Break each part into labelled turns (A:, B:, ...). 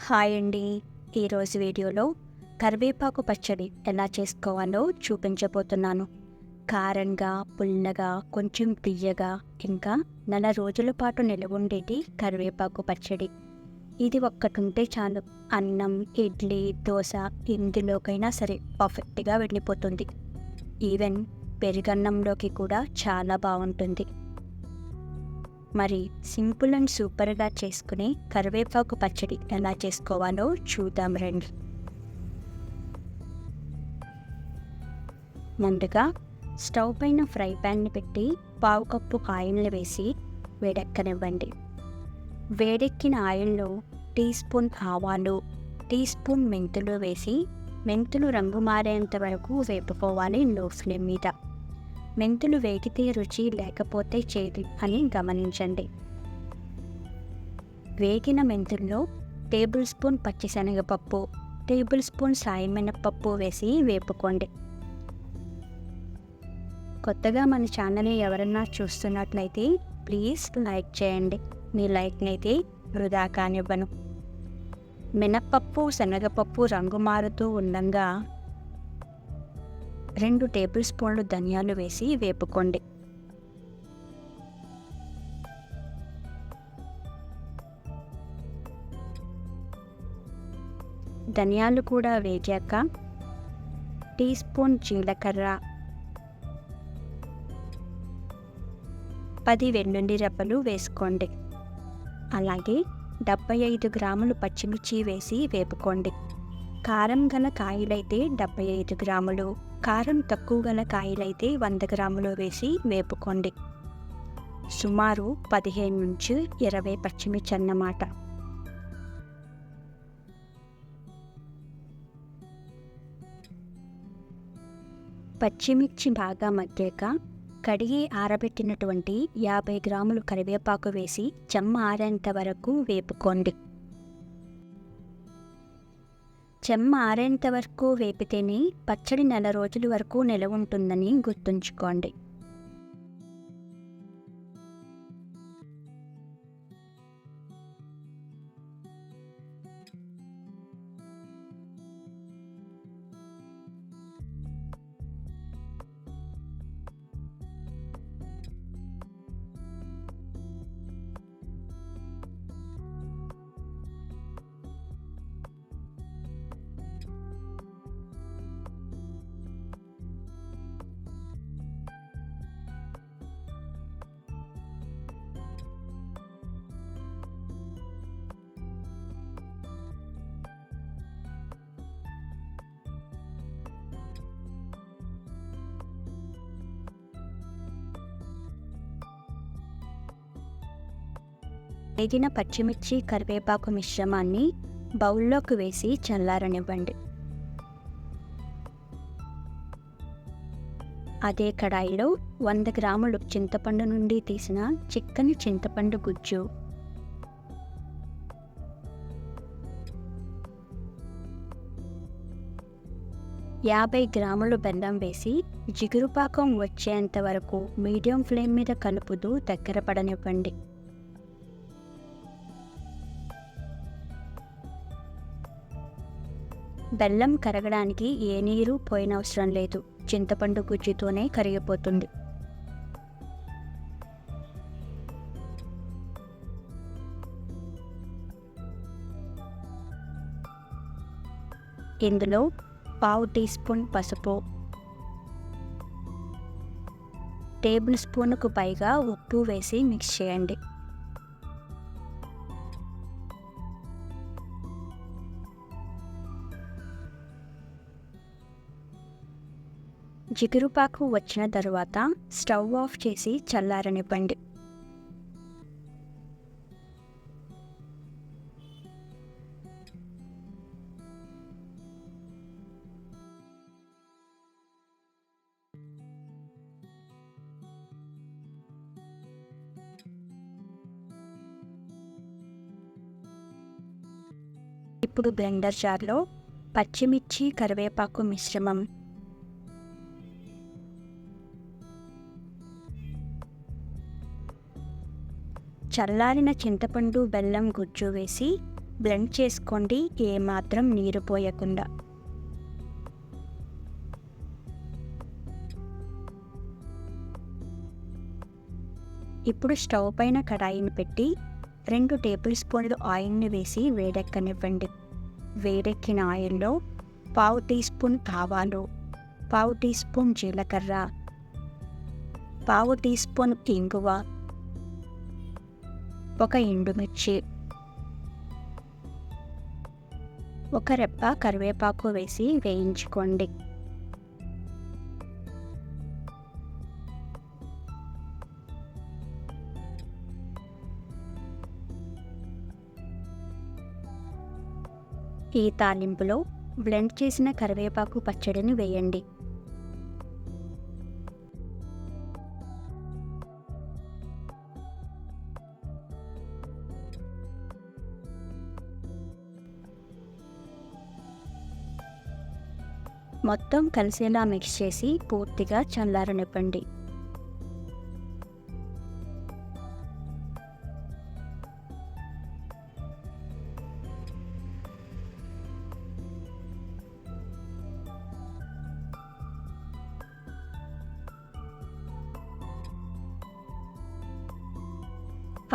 A: Hi అండి. ఈరోజు వీడియోలో కరివేపాకు పచ్చడి ఎలా చేసుకోవాలో చూపించబోతున్నాను. కారంగా, పుల్లగా, కొంచెం తియ్యగా, ఇంకా నెల రోజుల పాటు నిలవుండేటి కరివేపాకు పచ్చడి. ఇది ఒక్కటుంటే చాలు, అన్నం, ఇడ్లీ, దోశ ఇందులోకైనా సరే పర్ఫెక్ట్గా వెళ్ళిపోతుంది. ఈవెన్ పెరుగన్నంలోకి కూడా చాలా బాగుంటుంది. మరి సింపుల్ అండ్ సూపర్గా చేసుకునే కరివేపాకు పచ్చడి ఎలా చేసుకోవాలో చూద్దాం రండి. ముందుగా స్టవ్ పైన ఫ్రై ప్యాన్ని పెట్టి 1/2 కప్పు ఆయిల్ని వేసి వేడెక్కనివ్వండి. వేడెక్కిన ఆయిల్లో టీ స్పూన్ ఆవాలు, టీ స్పూన్ మెంతులు వేసి మెంతులు రంగు మారేంత వరకు వేపుకోవాలి లో ఫ్లేమ్ మీద. మెంతులు వేగితే రుచి లేకపోతే చేదు అని గమనించండి. వేగిన మెంతుల్లో టేబుల్ స్పూన్ పచ్చిశనగపప్పు, టేబుల్ స్పూన్ సాయి మినపప్పు వేసి వేపుకోండి. కొత్తగా మన ఛానల్ని ఎవరన్నా చూస్తున్నట్లయితే ప్లీజ్ లైక్ చేయండి. మీ లైక్ని అయితే వృధా కానివ్వను. మినపప్పు, శనగపప్పు రంగు మారుతూ ఉండగా 2 టేబుల్ స్పూన్లు ధనియాలు వేసి వేపుకోండి. ధనియాలు కూడా వేగాక టీ స్పూన్ జీలకర్ర, 10 వెల్లుల్లి రెబ్బలు వేసుకోండి. అలాగే 75 గ్రాములు పచ్చిమిర్చి వేసి వేపుకోండి. కారం గల కాయలైతే 75 గ్రాములు, కారం తక్కువ గల కాయలైతే 100 గ్రాములు వేసి వేపుకోండి. సుమారు 15 నుంచి 20 పచ్చిమిర్చి అన్నమాట. పచ్చిమిర్చి బాగా మగ్గాక కడిగి ఆరబెట్టినటువంటి 50 గ్రాములు కరివేపాకు వేసి చెమ్మ ఆరేంత వరకు వేపుకోండి. చెమ్మ ఆరేంత వరకు వేపితేనే పచ్చడి నెల రోజుల వరకు నిలవ ఉంటుందని గుర్తుంచుకోండి. వేగిన పచ్చిమిర్చి కరివేపాకు మిశ్రమాన్ని బౌల్లోకి వేసి చల్లారనివ్వండి. అదే కడాయిలో 100 గ్రాములు చింతపండు నుండి తీసిన చిక్కని చింతపండు గుజ్జు, 50 గ్రాములు బెల్లం వేసి జిగురుపాకం వచ్చేంత వరకు మీడియం ఫ్లేమ్ మీద కలుపుతూ దగ్గర పడనివ్వండి. బెల్లం కరగడానికి ఏ నీరు పోయినవసరం లేదు, చింతపండు గుజ్జుతోనే కరిగిపోతుంది. ఇందులో 1/2 టీ స్పూన్ పసుపు, టేబుల్ స్పూన్కు పైగా ఉప్పు వేసి మిక్స్ చేయండి. జిగురుపాకు వచ్చిన తరువాత స్టవ్ ఆఫ్ చేసి చల్లారనివ్వండి. ఇప్పుడు బ్లెండర్ జార్లో పచ్చిమిర్చి కరివేపాకు మిశ్రమం, చల్లారిన చింతపండు బెల్లం గుజ్జు వేసి బ్లెండ్ చేసుకోండి, ఏమాత్రం నీరు పోయకుండా. ఇప్పుడు స్టవ్ పైన కడాయిని పెట్టి 2 టేబుల్ స్పూన్లు ఆయిల్ని వేసి వేడెక్కనివ్వండి. వేడెక్కిన ఆయిల్లో 1/2 టీ స్పూన్ ఆవాలు, 1/2 టీ స్పూన్ జీలకర్ర, 1/2 టీ స్పూన్ ఇంగువ, 1 ఎండుమిర్చి, 1 రెబ్బ కరివేపాకు వేసి వేయించుకోండి. ఈ తాలింపులో బ్లెండ్ చేసిన కరివేపాకు పచ్చడిని వేయండి. మొత్తం కలిసేలా మిక్స్ చేసి పూర్తిగా చల్లారనివ్వండి.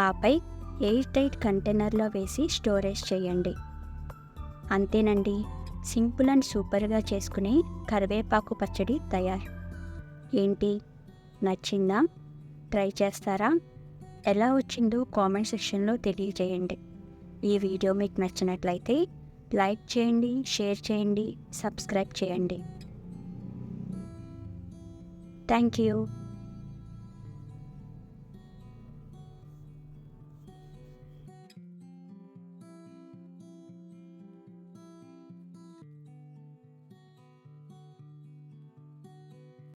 A: ఆపై ఎయిర్ టైట్ కంటైనర్లో వేసి స్టోరేజ్ చేయండి. అంతేనండి, సింపుల్ అండ్ సూపర్గా చేసుకునే కరివేపాకు పచ్చడి తయారు. ఏంటి, నచ్చిందా? ట్రై చేస్తారా? ఎలా వచ్చిందో కామెంట్ సెక్షన్లో తెలియజేయండి. ఈ వీడియో మీకు నచ్చినట్లయితే లైక్ చేయండి, షేర్ చేయండి, సబ్స్క్రైబ్ చేయండి. Thank you.